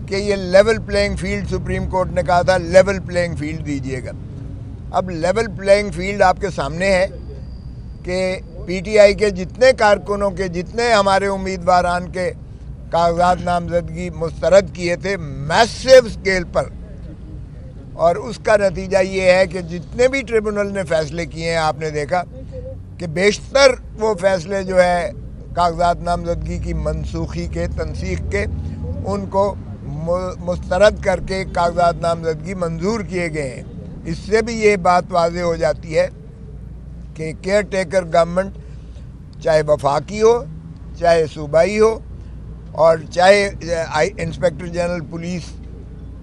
کہ یہ level playing field supreme court نے کہا تھا لیول پلینگ فیلڈ دیجیے گا. اب لیول پلینگ فیلڈ آپ کے سامنے ہے کہ پی ٹی آئی کے جتنے کارکنوں کے جتنے ہمارے امیدواران کے کاغذات نامزدگی مسترد کیے تھے میسو سکیل پر، اور اس کا نتیجہ یہ ہے کہ جتنے بھی ٹریبونل نے فیصلے کیے ہیں آپ نے دیکھا کہ بیشتر وہ فیصلے جو ہے کاغذات نامزدگی کی منسوخی کے تنسیخ کے ان کو مسترد کر کے کاغذات نامزدگی منظور کیے گئے ہیں. اس سے بھی یہ بات واضح ہو جاتی ہے کہ کیئر ٹیکر گورنمنٹ چاہے وفاقی ہو چاہے صوبائی ہو اور چاہے انسپیکٹر جنرل پولیس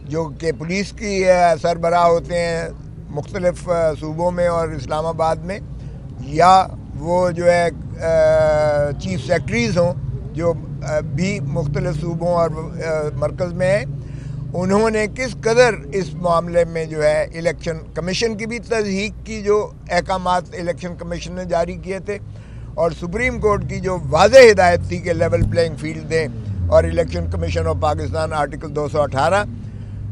جو کہ پولیس کی سربراہ ہوتے ہیں مختلف صوبوں میں اور اسلام آباد میں، یا وہ جو ہے چیف سیکرٹریز ہوں جو بھی مختلف صوبوں اور مرکز میں ہیں، انہوں نے کس قدر اس معاملے میں جو ہے الیکشن کمیشن کی بھی تصدیق کی، جو احکامات الیکشن کمیشن نے جاری کیے تھے، اور سپریم کورٹ کی جو واضح ہدایت تھی کہ لیول پلینگ فیلڈ دیں، اور election commission of Pakistan article 218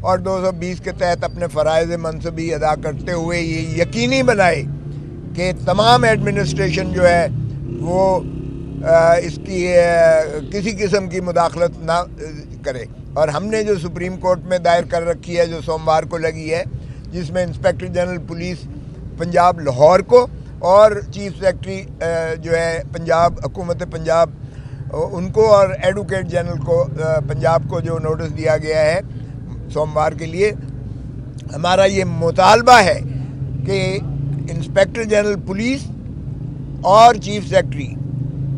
اور 220 کے تحت اپنے فرائض منصبی ادا کرتے ہوئے یہ یقینی بنائے کہ تمام ایڈمنسٹریشن جو ہے وہ اس کی کسی قسم کی مداخلت نہ کرے. اور ہم نے جو سپریم کورٹ میں دائر کر رکھی ہے جو سوموار کو لگی ہے، جس میں inspector general police Punjab Lahore کو اور چیف سیکرٹری جو ہے پنجاب حکومت پنجاب ان کو اور ایڈوکیٹ جنرل کو پنجاب کو جو نوٹس دیا گیا ہے سوموار کے لیے، ہمارا یہ مطالبہ ہے کہ انسپیکٹر جنرل پولیس اور چیف سیکرٹری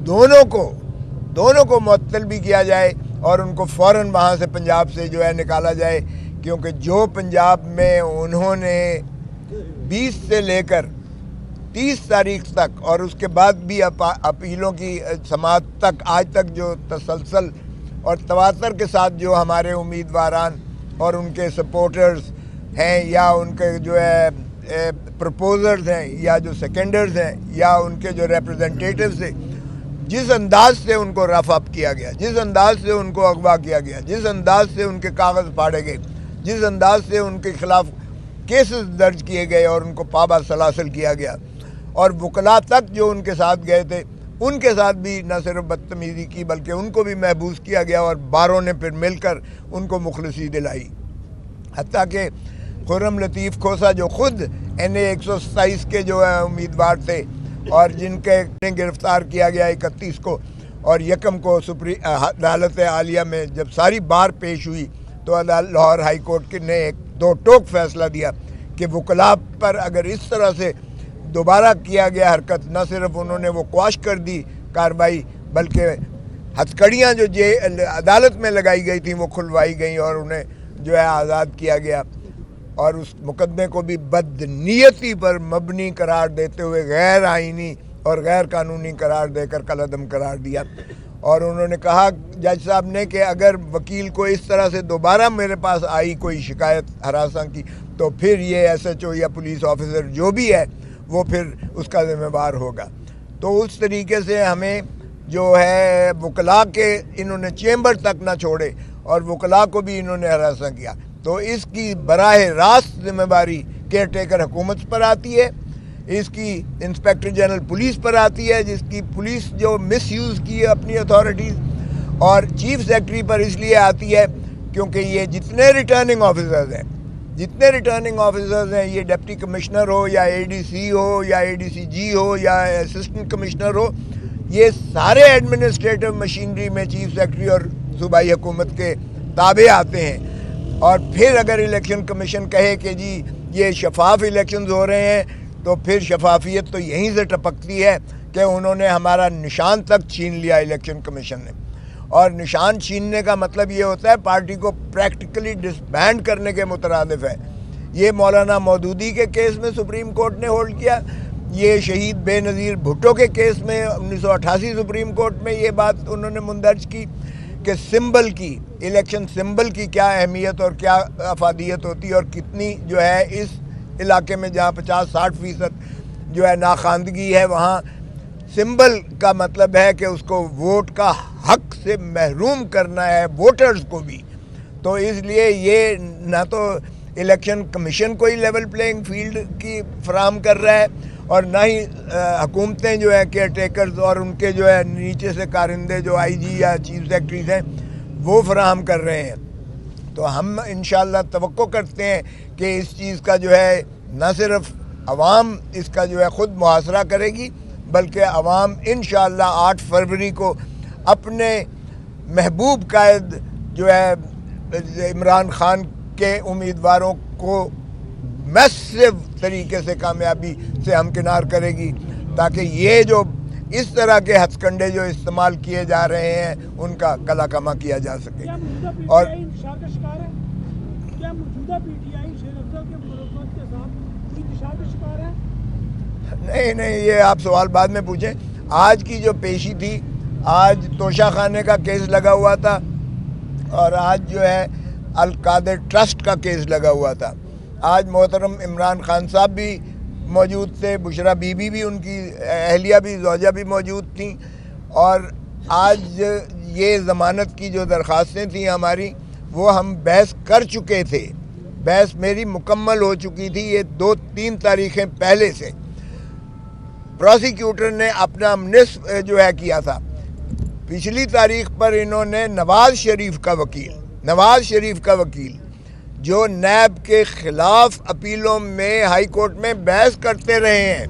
دونوں کو معطل بھی کیا جائے اور ان کو فوراً وہاں سے پنجاب سے جو ہے نکالا جائے، کیونکہ جو پنجاب میں انہوں نے 20 سے لے کر 30 تاریخ تک اور اس کے بعد بھی اپیلوں کی سماعت تک آج تک جو تسلسل اور تواتر کے ساتھ جو ہمارے امیدواران اور ان کے سپورٹرز ہیں یا ان کے جو ہے پرپوزرز ہیں یا جو سیکنڈرز ہیں یا ان کے جو ریپرزنٹیٹیوز ہیں، جس انداز سے ان کو رف اپ کیا گیا، جس انداز سے ان کو اغوا کیا گیا، جس انداز سے ان کے کاغذ پھاڑے گئے، جس انداز سے ان کے خلاف کیسز درج کیے گئے اور ان کو پابا سلاسل کیا گیا، اور وکلاء تک جو ان کے ساتھ گئے تھے ان کے ساتھ بھی نہ صرف بدتمیزی کی بلکہ ان کو بھی محبوس کیا گیا، اور باروں نے پھر مل کر ان کو مخلصی دلائی. حتیٰ کہ خرم لطیف کھوسا جو خود NA 127 کے جو امیدوار تھے اور جن کے گرفتار کیا گیا 31 کو اور یکم کو عدالت عالیہ میں جب ساری بار پیش ہوئی تو لاہور ہائی کورٹ نے ایک دو ٹوک فیصلہ دیا کہ وکلاء پر اگر اس طرح سے دوبارہ کیا گیا حرکت، نہ صرف انہوں نے وہ قواش کر دی کارروائی بلکہ ہتھکڑیاں جو عدالت میں لگائی گئی تھیں وہ کھلوائی گئیں اور انہیں جو ہے آزاد کیا گیا، اور اس مقدمے کو بھی بدنیتی پر مبنی قرار دیتے ہوئے غیر آئینی اور غیر قانونی قرار دے کر کالعدم قرار دیا. اور انہوں نے کہا جج صاحب نے کہ اگر وکیل کو اس طرح سے دوبارہ میرے پاس آئی کوئی شکایت ہراساں کی تو پھر یہ SHO یا پولیس آفیسر جو بھی ہے وہ پھر اس کا ذمہ دار ہوگا. تو اس طریقے سے ہمیں جو ہے وکلاء کے انہوں نے چیمبر تک نہ چھوڑے اور وکلاء کو بھی انہوں نے ہراساں کیا. تو اس کی براہ راست ذمہ داری کیئر ٹیکر حکومت پر آتی ہے، اس کی انسپیکٹر جنرل پولیس پر آتی ہے جس کی پولیس جو مس یوز کی ہے اپنی اتھارٹیز، اور چیف سیکرٹری پر اس لیے آتی ہے کیونکہ یہ جتنے ریٹرننگ آفیسرز ہیں یہ ڈپٹی کمشنر ہو یا ADC ہو یا ADCG ہو یا اسسٹنٹ کمشنر ہو، یہ سارے ایڈمنسٹریٹو مشینری میں چیف سیکرٹری اور صوبائی حکومت کے تابع آتے ہیں. اور پھر اگر الیکشن کمیشن کہے کہ جی یہ شفاف الیکشنز ہو رہے ہیں تو پھر شفافیت تو یہیں سے ٹپکتی ہے کہ انہوں نے ہمارا نشان تک چھین لیا الیکشن کمیشن نے. اور نشان چھیننے کا مطلب یہ ہوتا ہے پارٹی کو پریکٹیکلی ڈسبینڈ کرنے کے مترادف ہے. یہ مولانا مودودی کے کیس میں سپریم کورٹ نے ہولڈ کیا، یہ شہید بے نظیر بھٹو کے کیس میں 1988 سپریم کورٹ میں یہ بات انہوں نے مندرج کی کہ سمبل کی الیکشن سمبل کی کیا اہمیت اور کیا افادیت ہوتی ہے، اور کتنی جو ہے اس علاقے میں جہاں 50-60% جو ہے ناخواندگی ہے وہاں سمبل کا مطلب ہے کہ اس کو ووٹ کا حق سے محروم کرنا ہے ووٹرز کو بھی. تو اس لیے یہ نہ تو الیکشن کمیشن کوئی لیول پلینگ فیلڈ کی فراہم کر رہا ہے اور نہ ہی حکومتیں جو ہے کیئر ٹیکرز اور ان کے جو ہے نیچے سے کارندے جو آئی جی یا چیف سیکرٹریز ہیں وہ فراہم کر رہے ہیں. تو ہم انشاءاللہ توقع کرتے ہیں کہ اس چیز کا جو ہے نہ صرف عوام اس کا جو ہے خود محاصرہ کرے گی بلکہ عوام انشاءاللہ 8 فروری کو اپنے محبوب قائد جو ہے عمران خان کے امیدواروں کو میسو طریقے سے کامیابی سے ہمکنار کرے گی تاکہ یہ جو اس طرح کے ہتھ کنڈے جو استعمال کیے جا رہے ہیں ان کا کلا کما کیا جا سکے. اور نہیں یہ آپ سوال بعد میں پوچھیں. آج کی جو پیشی تھی, آج توشہ خانے کا کیس لگا ہوا تھا اور آج جو ہے القادر ٹرسٹ کا کیس لگا ہوا تھا. آج محترم عمران خان صاحب بھی موجود تھے, بشرا بی بی بھی ان کی اہلیہ بھی زوجہ بھی موجود تھیں, اور آج یہ ضمانت کی جو درخواستیں تھیں ہماری وہ ہم بحث کر چکے تھے. بحث میری مکمل ہو چکی تھی. یہ 2-3 تاریخیں پہلے سے پروسیکیوٹر نے اپنا نصف جو ہے کیا تھا. پچھلی تاریخ پر انہوں نے نواز شریف کا وکیل جو نیب کے خلاف اپیلوں میں ہائی کورٹ میں بحث کرتے رہے ہیں,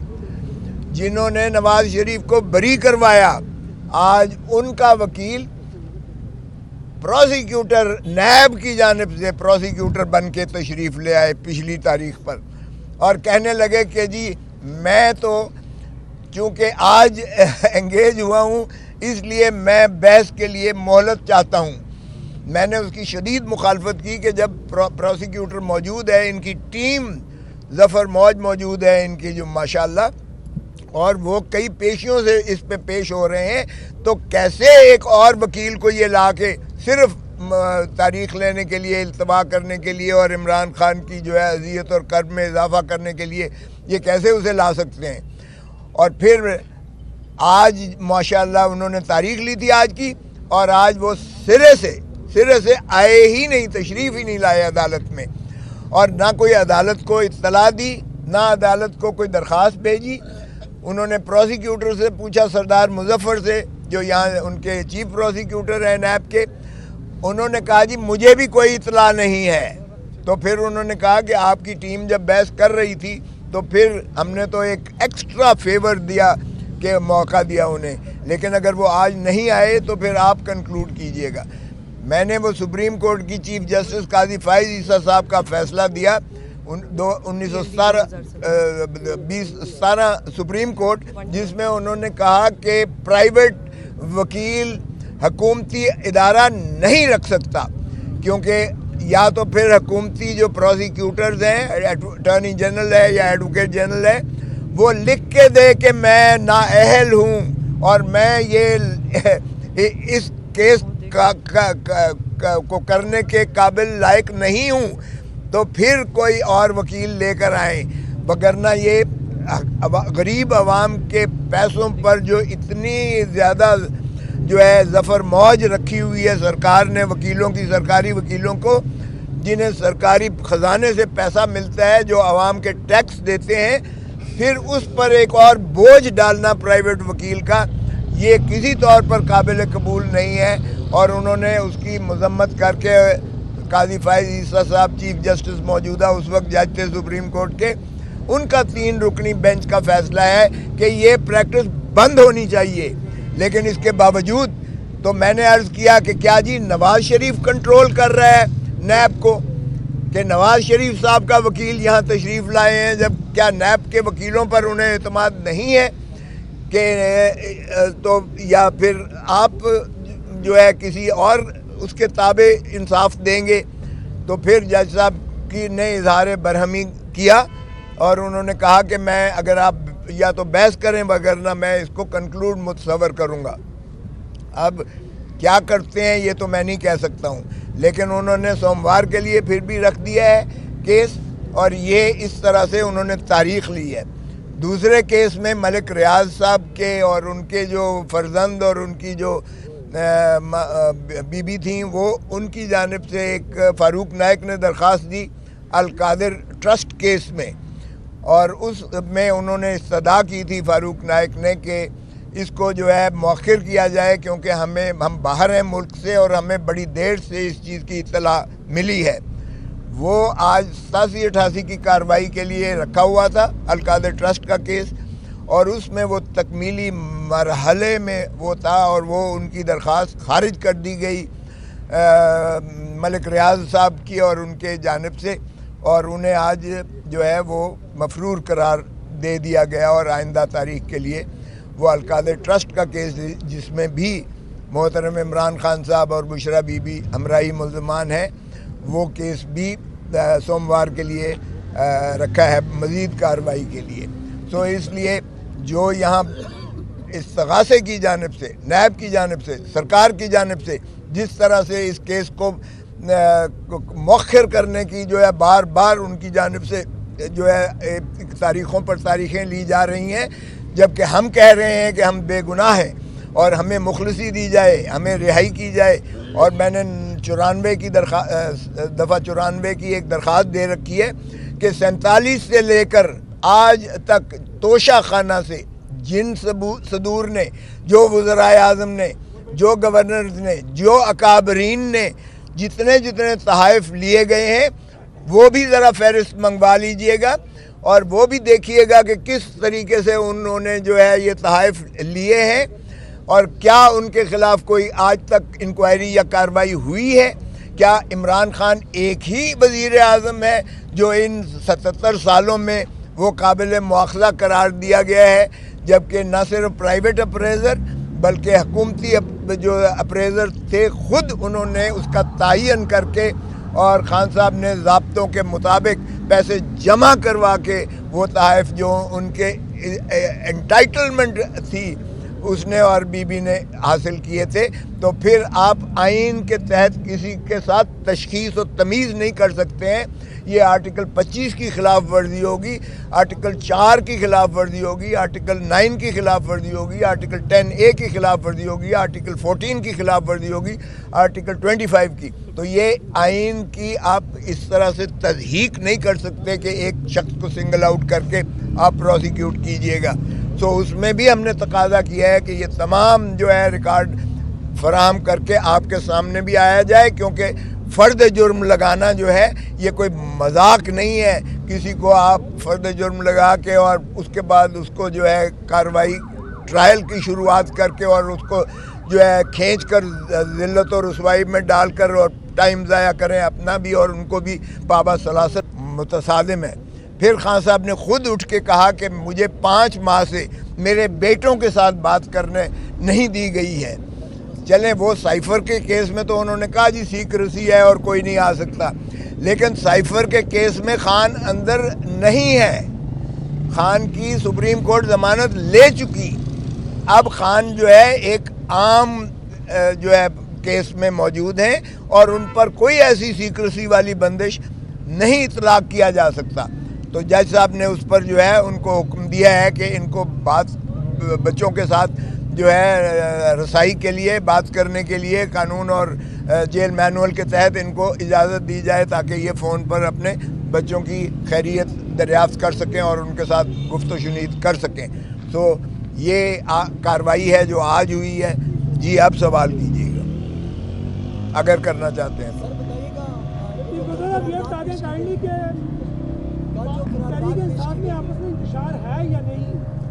جنہوں نے نواز شریف کو بری کروایا, آج ان کا وکیل پروسیکیوٹر نیب کی جانب سے پروسیکیوٹر بن کے تشریف لے آئے پچھلی تاریخ پر, اور کہنے لگے کہ جی میں تو چونکہ آج انگیج ہوا ہوں اس لیے میں بحث کے لیے مہلت چاہتا ہوں. میں نے اس کی شدید مخالفت کی کہ جب پروسیکیوٹر موجود ہے, ان کی ٹیم ظفر موج موجود ہے ان کی جو ماشاءاللہ, اور وہ کئی پیشیوں سے اس پہ پیش ہو رہے ہیں, تو کیسے ایک اور وکیل کو یہ لا کے صرف تاریخ لینے کے لیے, التوا کرنے کے لیے اور عمران خان کی جو ہے اذیت اور کرب میں اضافہ کرنے کے لیے یہ کیسے اسے لا سکتے ہیں. اور پھر آج ماشاءاللہ انہوں نے تاریخ لی تھی آج کی, اور آج وہ سرے سے آئے ہی نہیں, تشریف ہی نہیں لائے عدالت میں, اور نہ کوئی عدالت کو اطلاع دی, نہ عدالت کو کوئی درخواست بھیجی. انہوں نے پروسیکیوٹر سے پوچھا, سردار مظفر سے جو یہاں ان کے چیف پروسیکیوٹر ہیں نیب کے, انہوں نے کہا جی مجھے بھی کوئی اطلاع نہیں ہے. تو پھر انہوں نے کہا کہ آپ کی ٹیم جب بحث کر رہی تھی تو پھر ہم نے تو ایک ایکسٹرا فیور دیا کہ موقع دیا انہیں, لیکن اگر وہ آج نہیں آئے تو پھر آپ کنکلوڈ کیجئے گا. میں نے وہ سپریم کورٹ کی چیف جسٹس قاضی فائز عیسیٰ صاحب کا فیصلہ دیا 1917 سپریم کورٹ, جس میں انہوں نے کہا کہ پرائیویٹ وکیل حکومتی ادارہ نہیں رکھ سکتا, کیونکہ یا تو پھر حکومتی جو پروسیکیوٹرز ہیں, اٹارنی جنرل ہے یا ایڈوکیٹ جنرل ہے, وہ لکھ کے دے کہ میں نااہل ہوں اور میں یہ اس کیس کو کرنے کے قابل لائق نہیں ہوں, تو پھر کوئی اور وکیل لے کر آئیں. وگرنہ یہ غریب عوام کے پیسوں پر جو اتنی زیادہ جو ہے ظفر موج رکھی ہوئی ہے سرکار نے وکیلوں کی, سرکاری وکیلوں کو, جنہیں سرکاری خزانے سے پیسہ ملتا ہے جو عوام کے ٹیکس دیتے ہیں, پھر اس پر ایک اور بوجھ ڈالنا پرائیویٹ وکیل کا, یہ کسی طور پر قابل قبول نہیں ہے. اور انہوں نے اس کی مذمت کر کے قاضی فائز عیسیٰ صاحب چیف جسٹس موجودہ اس وقت جج تھے سپریم کورٹ کے, ان کا 3 رکنی بینچ کا فیصلہ ہے کہ یہ پریکٹس بند ہونی چاہیے. لیکن اس کے باوجود تو میں نے عرض کیا کہ کیا جی نواز شریف کنٹرول کر رہا ہے نیب کو, کہ نواز شریف صاحب کا وکیل یہاں تشریف لائے ہیں, جب کیا نیب کے وکیلوں پر انہیں اعتماد نہیں ہے کہ تو یا پھر آپ جو ہے کسی اور اس کے تابع انصاف دیں گے. تو پھر جج صاحب کی نے اظہار برہمی کیا اور انہوں نے کہا کہ میں اگر آپ یا تو بحث کریں وگرنہ میں اس کو کنکلوڈ متصور کروں گا. اب کیا کرتے ہیں یہ تو میں نہیں کہہ سکتا ہوں, لیکن انہوں نے سوموار کے لیے پھر بھی رکھ دیا ہے کیس, اور یہ اس طرح سے انہوں نے تاریخ لی ہے. دوسرے کیس میں ملک ریاض صاحب کے اور ان کے جو فرزند اور ان کی جو بی بی تھیں، وہ ان کی جانب سے ایک فاروق نائک نے درخواست دی القادر ٹرسٹ کیس میں، اور اس میں انہوں نے استدعا کی تھی فاروق نائک نے کہ اس کو جو ہے مؤخر کیا جائے، کیونکہ ہم باہر ہیں ملک سے اور ہمیں بڑی دیر سے اس چیز کی اطلاع ملی ہے۔ وہ آج 87-88 کی کارروائی کے لیے رکھا ہوا تھا القادر ٹرسٹ کا کیس، اور اس میں وہ تکمیلی مرحلے میں وہ تھا، اور وہ ان کی درخواست خارج کر دی گئی ملک ریاض صاحب کی اور ان کے جانب سے، اور انہیں آج جو ہے وہ مفرور قرار دے دیا گیا، اور آئندہ تاریخ کے لیے وہ القادر ٹرسٹ کا کیس جس میں بھی محترم عمران خان صاحب اور بشرا بی بی ہمراہی ملزمان ہیں، وہ کیس بھی سوموار کے لیے رکھا ہے مزید کارروائی کے لیے۔ تو اس لیے جو یہاں استغاثے کی جانب سے، نیب کی جانب سے، سرکار کی جانب سے جس طرح سے اس کیس کو مؤخر کرنے کی جو ہے بار بار ان کی جانب سے جو ہے تاریخوں پر تاریخیں لی جا رہی ہیں، جبکہ ہم کہہ رہے ہیں کہ ہم بے گناہ ہیں اور ہمیں مخلصی دی جائے، ہمیں رہائی کی جائے، اور میں نے 94 کی دفعہ 94 کی ایک درخواست دے رکھی ہے کہ 47 سے لے کر آج تک توشہ خانہ سے جن صدور نے، جو وزرائے اعظم نے، جو گورنرز نے، جو اکابرین نے جتنے تحائف لیے گئے ہیں، وہ بھی ذرا فہرست منگوا لیجئے گا، اور وہ بھی دیکھیے گا کہ کس طریقے سے انہوں نے جو ہے یہ تحائف لیے ہیں، اور کیا ان کے خلاف کوئی آج تک انکوائری یا کارروائی ہوئی ہے۔ کیا عمران خان ایک ہی وزیر اعظم ہے جو ان 77 سالوں میں وہ قابل مواخذہ قرار دیا گیا ہے، جبکہ نہ صرف پرائیویٹ اپریزر بلکہ حکومتی جو اپریزر تھے خود انہوں نے اس کا تعین کر کے، اور خان صاحب نے ضابطوں کے مطابق پیسے جمع کروا کے وہ تحائف جو ان کے انٹائٹلمنٹ تھی اس نے اور بی بی نے حاصل کیے تھے۔ تو پھر آپ آئین کے تحت کسی کے ساتھ تشخیص و تمیز نہیں کر سکتے ہیں۔ یہ آرٹیکل 25 کی خلاف ورزی ہوگی، آرٹیکل 4 کی خلاف ورزی ہوگی، آرٹیکل 9 کی خلاف ورزی ہوگی، آرٹیکل 10A کی خلاف ورزی ہوگی، آرٹیکل 14 کی خلاف ورزی ہوگی، آرٹیکل 25 کی۔ تو یہ آئین کی آپ اس طرح سے تضحیق نہیں کر سکتے کہ ایک شخص کو سنگل آؤٹ کر کے آپ پروسیکیوٹ کیجئے گا۔ تو اس میں بھی ہم نے تقاضا کیا ہے کہ یہ تمام جو ہے ریکارڈ فراہم کر کے آپ کے سامنے بھی آیا جائے، کیونکہ فرد جرم لگانا جو ہے یہ کوئی مذاق نہیں ہے۔ کسی کو آپ فرد جرم لگا کے اور اس کے بعد اس کو جو ہے کارروائی ٹرائل کی شروعات کر کے اور اس کو جو ہے کھینچ کر ذلت و رسوائی میں ڈال کر اور ٹائم ضائع کریں اپنا بھی اور ان کو بھی پابا سلاست متصادم ہے۔ پھر خان صاحب نے خود اٹھ کے کہا کہ مجھے 5 ماہ سے میرے بیٹوں کے ساتھ بات کرنے نہیں دی گئی ہے۔ چلیں وہ سائفر کے کیس میں تو انہوں نے کہا جی سیکریسی ہے اور کوئی نہیں آ سکتا، لیکن سائفر کے کیس میں خان اندر نہیں ہے، خان کی سپریم کورٹ ضمانت لے چکی۔ اب خان جو ہے ایک عام جو ہے کیس میں موجود ہیں اور ان پر کوئی ایسی سیکریسی والی بندش نہیں اطلاق کیا جا سکتا۔ تو جج صاحب نے اس پر جو ہے ان کو حکم دیا ہے کہ ان کو بچوں کے ساتھ جو ہے رسائی کے لیے، بات کرنے کے لیے قانون اور جیل مینول کے تحت ان کو اجازت دی جائے تاکہ یہ فون پر اپنے بچوں کی خیریت دریافت کر سکیں اور ان کے ساتھ گفت و شنید کر سکیں۔ تو یہ کارروائی ہے جو آج ہوئی ہے۔ جی آپ سوال کیجیے گا اگر کرنا چاہتے ہیں تو۔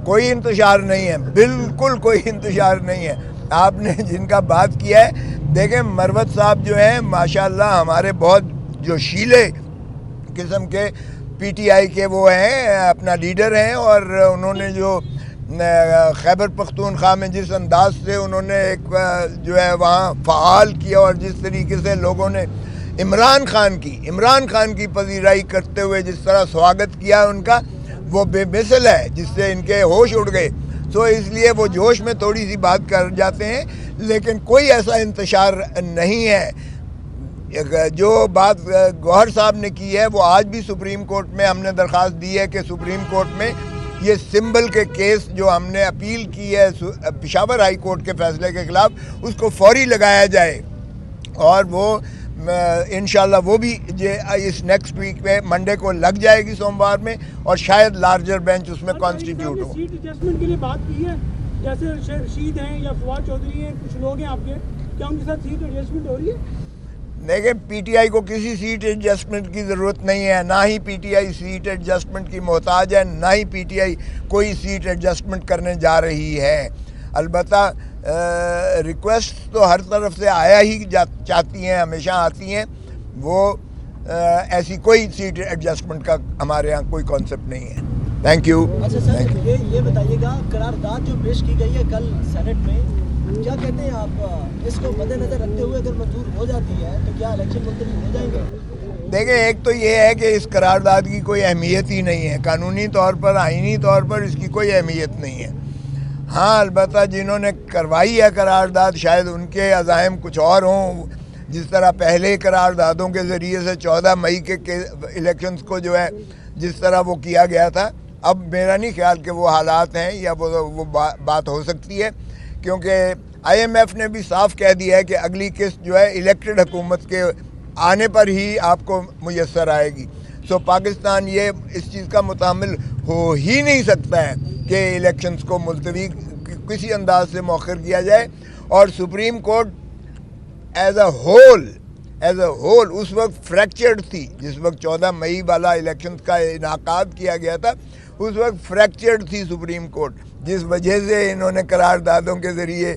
کوئی انتشار نہیں ہے، بالکل کوئی انتشار نہیں ہے۔ آپ نے جن کا بات کیا ہے، دیکھیں مروت صاحب جو ہیں ماشاءاللہ ہمارے بہت جو شیلے قسم کے پی ٹی آئی کے وہ ہیں، اپنا لیڈر ہیں، اور انہوں نے جو خیبر پختونخوا میں جس انداز سے انہوں نے ایک جو ہے وہاں فعال کیا اور جس طریقے سے لوگوں نے عمران خان کی پذیرائی کرتے ہوئے جس طرح سواگت کیا ان کا، وہ بے مثل ہے، جس سے ان کے ہوش اڑ گئے۔ تو اس لیے وہ جوش میں تھوڑی سی بات کر جاتے ہیں، لیکن کوئی ایسا انتشار نہیں ہے۔ جو بات گوہر صاحب نے کی ہے وہ آج بھی سپریم کورٹ میں ہم نے درخواست دی ہے کہ سپریم کورٹ میں یہ سمبل کے کیس جو ہم نے اپیل کی ہے پشاور ہائی کورٹ کے فیصلے کے خلاف، اس کو فوری لگایا جائے، اور وہ انشاءاللہ وہ بھی اس نیکسٹ ویک میں منڈے کو لگ جائے گی، سوموار میں، اور شاید لارجر بینچ اس میں کانسٹیٹیوٹ ہو۔ سیٹ ایڈجسٹمنٹ کے لیے بات کی ہے، جیسے رشید ہیں یا فواد چودھری ہیں، کچھ لوگ ہیں آپ کے، کیا ان کے ساتھ سیٹ ایڈجسٹمنٹ ہو رہی ہے؟ دیکھیں، پی ٹی آئی کو کسی سیٹ ایڈجسٹمنٹ کی ضرورت نہیں ہے، نہ ہی پی ٹی آئی سیٹ ایڈجسٹمنٹ کی محتاج ہے، نہ ہی پی ٹی آئی کوئی سیٹ ایڈجسٹمنٹ کرنے جا رہی ہے۔ البتہ ریکویسٹ تو ہر طرف سے آیا ہی چاہتی ہیں، ہمیشہ آتی ہیں، وہ ایسی کوئی سیٹ ایڈجسٹمنٹ کا ہمارے ہاں کوئی کانسیپٹ نہیں ہے۔ Thank you. اچھا سر، یہ بتائیے گا، قرارداد جو پیش کی گئی ہے کل سینٹ میں، کیا کہتے ہیں آپ، اس کو مد نظر رکھتے ہوئے اگر منظور ہو جاتی ہے تو کیا الیکشن ملتوی ہو جائیں گے؟ دیکھیں، ایک تو یہ ہے کہ اس قرارداد کی کوئی اہمیت ہی نہیں ہے، قانونی طور پر، آئینی طور پر اس کی کوئی اہمیت نہیں ہے۔ ہاں، البتہ جنہوں نے کروائی ہے قرارداد، شاید ان کے عزائم کچھ اور ہوں، جس طرح پہلے قراردادوں کے ذریعے سے 14 مئی کے الیکشنز کو جو ہے جس طرح وہ کیا گیا تھا، اب میرا نہیں خیال کہ وہ حالات ہیں یا وہ بات ہو سکتی ہے، کیونکہ آئی ایم ایف نے بھی صاف کہہ دیا ہے کہ اگلی قسط جو ہے الیکٹڈ حکومت کے آنے پر ہی آپ کو میسر آئے گی۔ سو پاکستان یہ اس چیز کا متحمل ہو ہی نہیں سکتا ہے کہ الیکشنز کو ملتوی کسی انداز سے مؤخر کیا جائے، اور supreme court as a whole اس وقت فریکچرڈ تھی، جس وقت 14 مئی والا الیکشنز کا انعقاد کیا گیا تھا، اس وقت فریکچرڈ تھی سپریم کورٹ، جس وجہ سے انہوں نے قراردادوں کے ذریعے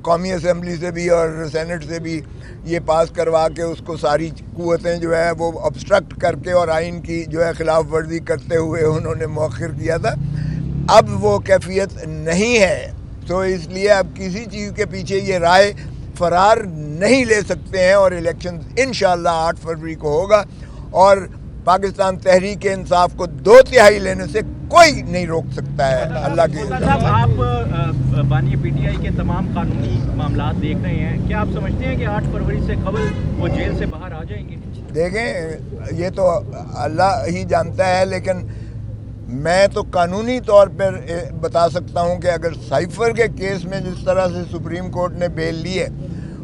قومی اسمبلی سے بھی اور سینٹ سے بھی یہ پاس کروا کے اس کو ساری قوتیں جو ہے وہ obstruct کر کے اور آئین کی جو ہے خلاف ورزی کرتے ہوئے انہوں نے مؤخر کیا تھا۔ اب وہ کیفیت نہیں ہے، تو اس لیے اب کسی چیز کے پیچھے یہ رائے فرار نہیں لے سکتے ہیں، اور الیکشن انشاءاللہ 8 فروری کو ہوگا، اور پاکستان تحریک انصاف کو 2/3 لینے سے کوئی نہیں روک سکتا ہے۔ اللہ کے صاحب، آپ بانی پی ٹی آئی کے تمام قانونی معاملات دیکھ رہے ہیں، کیا آپ سمجھتے ہیں کہ 8 فروری سے قبل وہ جیل سے باہر آ جائیں گے؟ دیکھیں، یہ تو اللہ ہی جانتا ہے، لیکن میں تو قانونی طور پر بتا سکتا ہوں کہ اگر سائفر کے کیس میں جس طرح سے سپریم کورٹ نے بیل لی ہے،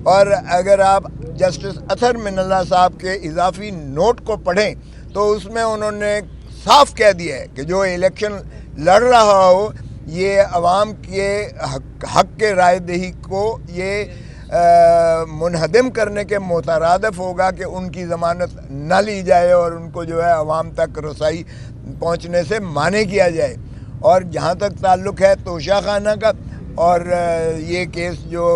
اور اگر آپ جسٹس اطہر من اللہ صاحب کے اضافی نوٹ کو پڑھیں تو اس میں انہوں نے صاف کہہ دیا ہے کہ جو الیکشن لڑ رہا ہو یہ عوام کے حق کے رائے دہی کو یہ منہدم کرنے کے مترادف ہوگا کہ ان کی ضمانت نہ لی جائے اور ان کو جو ہے عوام تک رسائی پہنچنے سے مانع کیا جائے۔ اور جہاں تک تعلق ہے توشہ خانہ کا، اور یہ کیس جو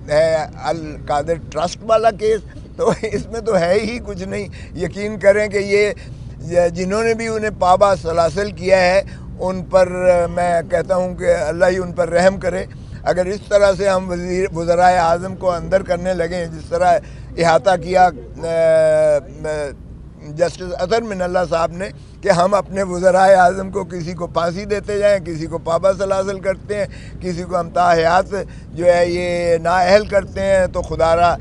ہے القادر ٹرسٹ والا کیس، تو اس میں تو ہے ہی کچھ نہیں۔ یقین کریں کہ یہ جنہوں نے بھی انہیں پابا سلاسل کیا ہے، ان پر میں کہتا ہوں کہ اللہ ہی ان پر رحم کرے۔ اگر اس طرح سے ہم وزرائے اعظم کو اندر کرنے لگیں، جس طرح احاطہ کیا جسٹس اطہر من اللہ صاحب نے کہ ہم اپنے وزرائے اعظم کو کسی کو پھانسی دیتے جائیں، کسی کو پابا سلاسل کرتے ہیں، کسی کو ہم تا حیات جو ہے یہ نااہل کرتے ہیں، تو خدا را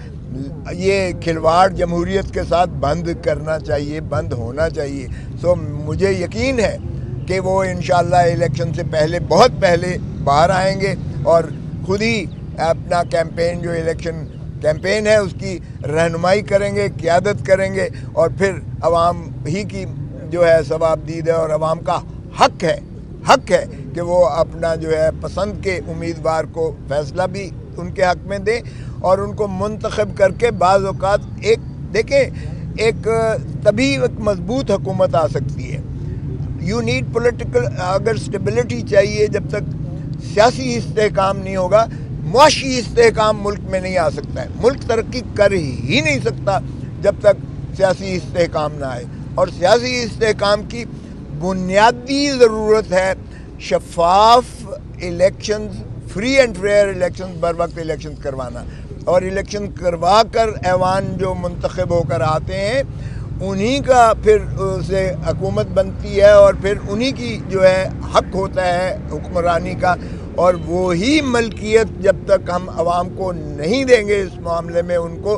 یہ کھلواڑ جمہوریت کے ساتھ بند کرنا چاہیے، بند ہونا چاہیے۔ سو مجھے یقین ہے کہ وہ انشاءاللہ الیکشن سے پہلے، بہت پہلے باہر آئیں گے، اور خود ہی اپنا کیمپین، جو الیکشن کیمپین ہے، اس کی رہنمائی کریں گے، قیادت کریں گے، اور پھر عوام ہی کی جو ہے ثواب دید ہے، اور عوام کا حق ہے کہ وہ اپنا جو ہے پسند کے امیدوار کو فیصلہ بھی ان کے حق میں دیں، اور ان کو منتخب کر کے بعض اوقات ایک تبھی ایک مضبوط حکومت آ سکتی ہے۔ یو نیڈ پولیٹیکل، اگر اسٹیبلٹی چاہیے، جب تک سیاسی استحکام نہیں ہوگا، معاشی استحکام ملک میں نہیں آ سکتا ہے۔ ملک ترقی کر ہی نہیں سکتا جب تک سیاسی استحکام نہ آئے، اور سیاسی استحکام کی بنیادی ضرورت ہے شفاف elections, free and fair elections, بر وقت الیکشنز کروانا، اور الیکشن کروا کر ایوان جو منتخب ہو کر آتے ہیں انہی کا پھر سے حکومت بنتی ہے، اور پھر انہی کی جو ہے حق ہوتا ہے حکمرانی کا، اور وہی ملکیت جب تک ہم عوام کو نہیں دیں گے اس معاملے میں ان کو،